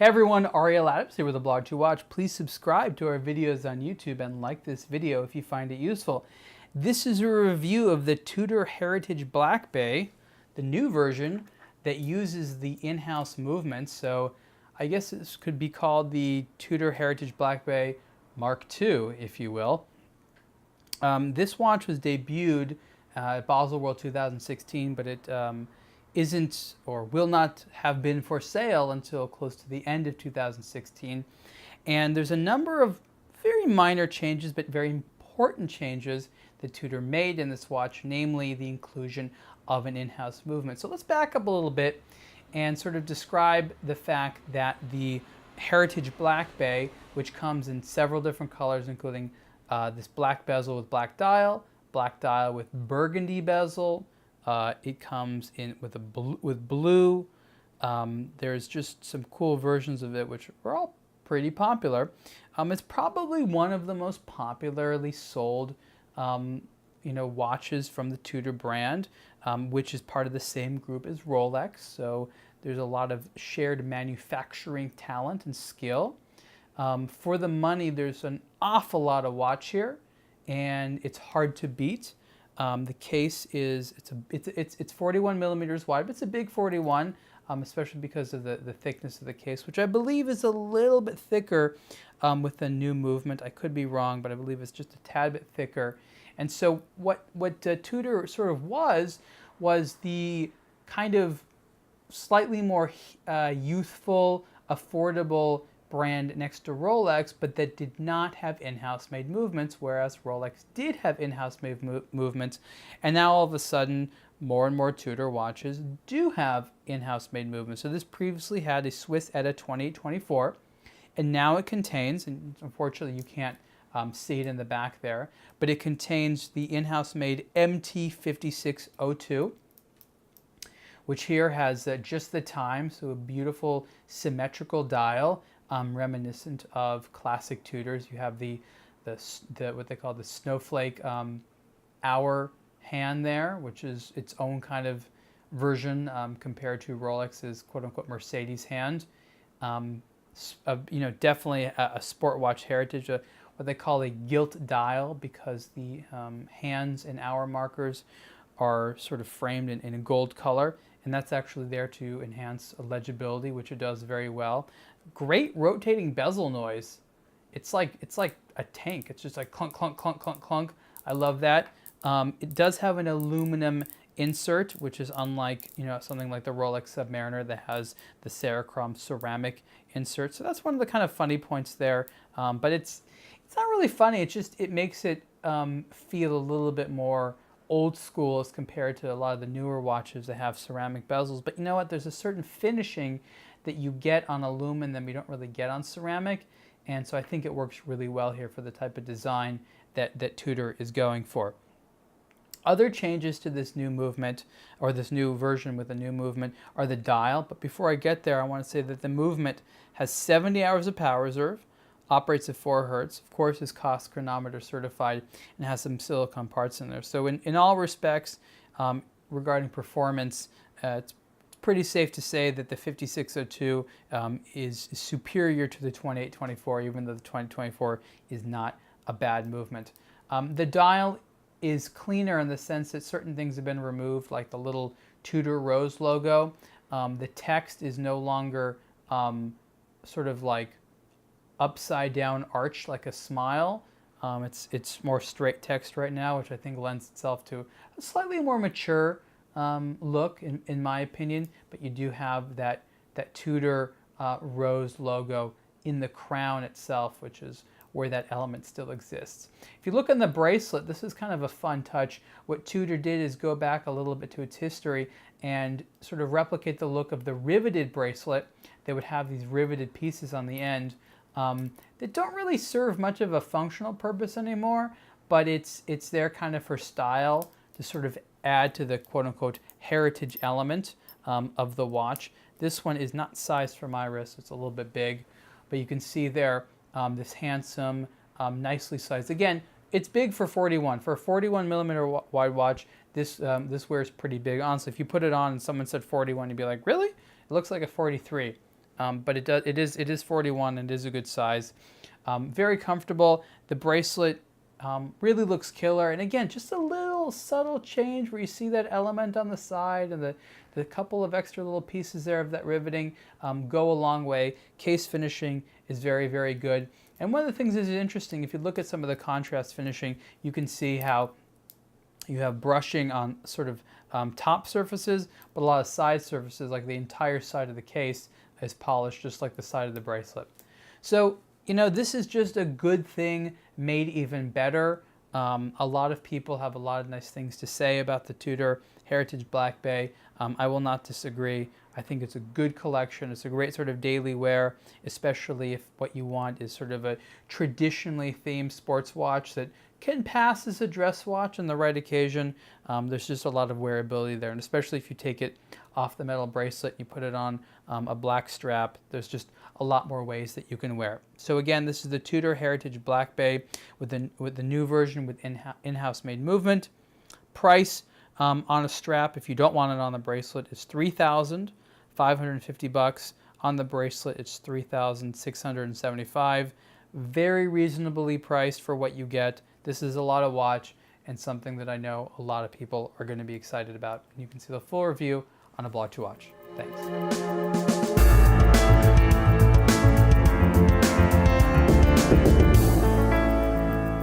Hey everyone, Ariel Adams here with aBlogtoWatch. Please subscribe to our videos on YouTube and like this video if you find it useful. This is a review of the Tudor Heritage Black Bay, the new version that uses the in-house movement. So I guess this could be called the Tudor Heritage Black Bay Mark II, if you will. This watch was debuted at Basel World 2016, but it isn't or will not have been for sale until close to the end of 2016. And there's a number of very minor changes, but very important changes that Tudor made in this watch, namely the inclusion of an in-house movement. So let's back up a little bit and sort of describe the fact that the Heritage Black Bay, which comes in several different colors, including this black bezel with black dial with burgundy bezel. It comes in with blue. There's just some cool versions of it, which are all pretty popular. It's probably one of the most popularly sold, watches from the Tudor brand, which is part of the same group as Rolex. So there's a lot of shared manufacturing talent and skill. For the money, there's an awful lot of watch here, and it's hard to beat. The case is it's 41 millimeters wide, but it's a big 41, especially because of the thickness of the case, which I believe is a little bit thicker with the new movement. I could be wrong, but I believe it's just a tad bit thicker. And so what Tudor sort of was the kind of slightly more youthful, affordable brand next to Rolex, but that did not have in-house made movements, whereas Rolex did have in-house made movements. And now all of a sudden, more and more Tudor watches do have in-house made movements. So this previously had a Swiss ETA 2824, and now it contains, and unfortunately you can't see it in the back there, but it contains the in-house made MT5602, which here has just the time, so a beautiful symmetrical dial, reminiscent of classic Tudors. You have the what they call the snowflake hour hand there, which is its own kind of version compared to Rolex's quote-unquote Mercedes hand. Definitely a sport watch heritage, what they call a gilt dial, because the hands and hour markers are sort of framed in a gold color, and that's actually there to enhance legibility, which it does very well. Great rotating bezel noise. It's like a tank. It's just like clunk, clunk, clunk, clunk, clunk. I love that. It does have an aluminum insert, which is unlike something like the Rolex Submariner that has the Cerachrom ceramic insert. So that's one of the kind of funny points there. But it's not really funny. It makes it feel a little bit more old school as compared to a lot of the newer watches that have ceramic bezels. But you know what? There's a certain finishing that you get on aluminum that we don't really get on ceramic. And so I think it works really well here for the type of design that Tudor is going for. Other changes to this new movement, or this new version with a new movement, are the dial. But before I get there, I want to say that the movement has 70 hours of power reserve, operates at 4 Hertz, of course is cost chronometer certified, and has some silicone parts in there. So in all respects, regarding performance, it's pretty safe to say that the 5602 is superior to the 2824, even though the 2024 is not a bad movement. The dial is cleaner in the sense that certain things have been removed, like the little Tudor Rose logo. The text is no longer sort of like upside down arched like a smile. It's more straight text right now, which I think lends itself to a slightly more mature look in my opinion, but you do have that Tudor rose logo in the crown itself, which is where that element still exists. If you look on the bracelet, this is kind of a fun touch. What Tudor did is go back a little bit to its history and sort of replicate the look of the riveted bracelet. They would have these riveted pieces on the end that don't really serve much of a functional purpose anymore, but it's there kind of for style, to sort of add to the quote-unquote heritage element of the watch. This one is not sized for my wrist. It's a little bit big, but you can see there this handsome, nicely sized. Again, it's big for 41. For a 41 millimeter wide watch, this wears pretty big. Honestly, if you put it on and someone said 41, you'd be like, really? It looks like a 43. but it is 41 and it is a good size. Very comfortable. The bracelet really looks killer. And again, just a little subtle change where you see that element on the side and the couple of extra little pieces there of that riveting go a long way. Case finishing is very, very good. And one of the things that is interesting, if you look at some of the contrast finishing, you can see how you have brushing on sort of top surfaces, but a lot of side surfaces, like the entire side of the case is polished just like the side of the bracelet. So, you know, this is just a good thing made even better. A lot of people have a lot of nice things to say about the Tudor Heritage Black Bay. I will not disagree. I think it's a good collection. It's a great sort of daily wear, especially if what you want is sort of a traditionally themed sports watch that can pass as a dress watch on the right occasion. There's just a lot of wearability there, and especially if you take it off the metal bracelet and you put it on a black strap, there's just a lot more ways that you can wear it. So again, this is the Tudor Heritage Black Bay with the new version with in-house made movement. Price on a strap, if you don't want it on the bracelet, is $3,550. On the bracelet, it's $3,675. Very reasonably priced for what you get. This is a lot of watch and something that I know a lot of people are going to be excited about. And you can see the full review on aBlogtoWatch. Thanks.